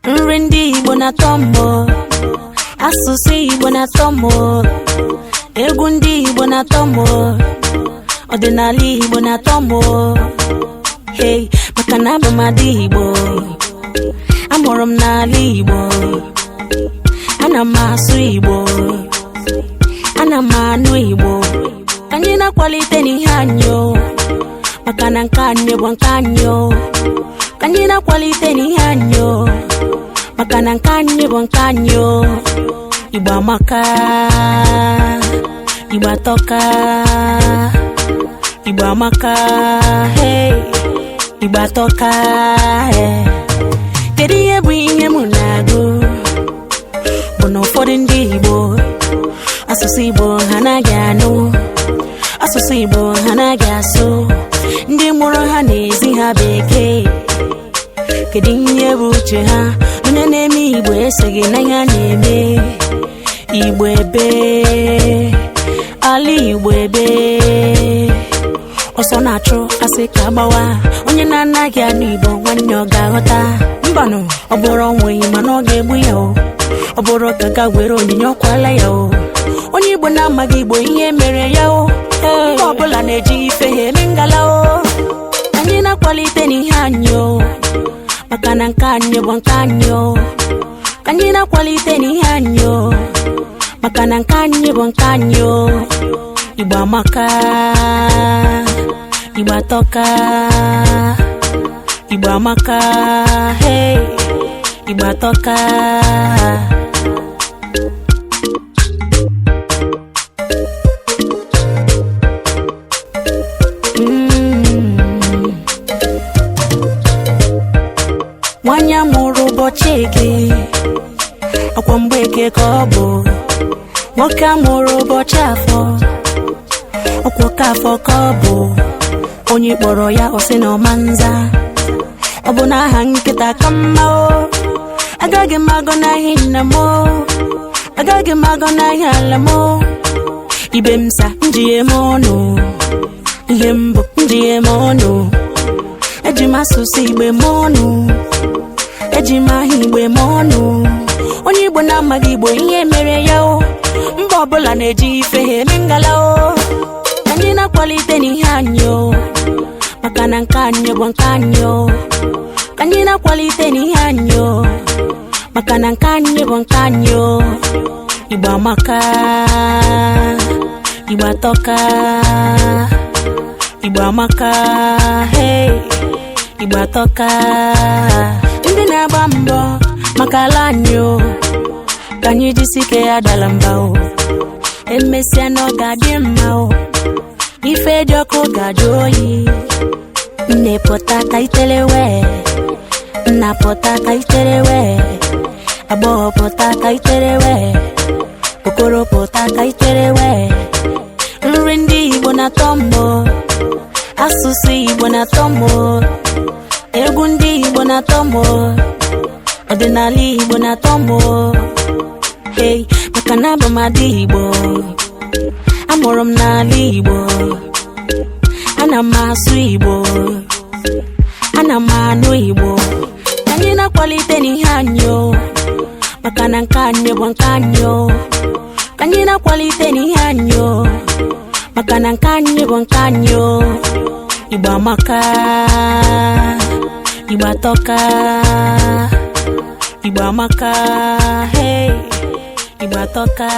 Nri ndị Igbo na-atọ mbọ, asụsụ Igbo na-atọ mbọ, egwu ndị Igbo na-atọ mbọ, ọdịnala Igbo na-atọ mbọ. Hey, maka na abụ m ada Igbo, amụrụ m n'ala Igbo, ana m asụ Igbo, ana m anụ Igbo. Ka anyị na-akwalite n'ihe anyị, maka na nke anyị bụ nke anyị. Ka anyị na-akwalite n'ihe anyị, maka na nke anyị bụ nke anyị. Igbo amaka, Igbo atọka, Igbo amaka, hey, Igbo atọka, hey. Kedu ihe bụ ihe m na-agụ? Bụ na ụfọdụ ndị Igbo asụsụ Igbo ha naghị anụ, asụsụ Igbo ha naghị asụ, ndị mụrụ ha na-ezi ha Bekee. Kedu ihe bụ uche ha? Onye na-eme Igbo esoghị na ihe na-eme. Igbo ebe, ala Igbo ebe, ọsọ na-achụ asị ka gbawa. Onye na-anaghị anụ Igbo nwanne ọ ga-aghọta. Mbanụ, ọ bụrụ onweghị mana ọ ga-egbu ya o. Ọ bụrụ ka ga were onyinye ọkwala ya o. Onye Igbo na-amaghị Igbo ihe mere ya o. Mba ọbụla na-eji ife ha eme ngala o. Anyị na-akwalite n'ihe anyị o, maka na nke anyị bụ nke anyị o. Ka anyị na-akwalite n'ihe anyị o, maka na nke anyị bụ nke anyị o. Igbo amaka, Igbo atọka, Igbo amaka, hey, Igbo atọka. Nwanyị amụrụ ụbọchị Eke, ọkwa mgbe Eke ka ọ bụ. Nwoke amụrụ ụbọchị Afọ, ọkwa ka Afọ ka ọ bụ. Onye kpọrọ ya ọsị na ọmanza, ọ bụ n'aha nkịta ka mma o. Agaghị m agọ n'ahịa nna m o, agaghị m agọ n'ahịa ala m o. Ibe m sa njighe m ọnụ, ihe mbụ njighe m ọnụ. Eji m asụsụ Igbo m ọnụ, eji m aha Igbo m ọnụ. Onye Igbo na-amaghị Igbo ihe mere ya o. Mba ọbụla na-eji ife ha eme ngala o. Anyị na-akwalite n'ihe anyị o, maka na nke anyị bụ nke anyị o. Ka anyị na-akwalite n'ihe anyị o, maka na nke anyị bụ nke anyị o. Igbo amaka, Igbo atọka, Igbo amaka, hey, Igbo atọka. Ndị na-agba mbọ maka ala anyị o, ka anyị jisi ike ya dala mba o. Emesịa na ọ ga-adị mma o, ife dị ọkụ ga-ajụ oyi. Nne pụta ka itelewe, nna pụta ka itelewe, agbọghọ pụta ka itelewe, okoro pụta ka itelewe. Nri ndị Igbo na-atọ mbọ, asụsụ Igbo na-atọ mbọ, egwu ndị Igbo na-atọ mbọ, ọdịnala Igbo na-atọ mbọ. Hey, maka na abụ m ada Igbo, amụrụ m n'ala Igbo, ana m asụ Igbo, ana m anụ Igbo. Ka anyị na-akwalite n'ihe anyị o, maka na nke anyị bụ nke anyị o. Ka anyị na-akwalite n'ihe anyị o, maka na nke anyị bụ nke anyị o. Igbo amaka, Igbo atọka, Igbo amaka, hey, Igbo atọka.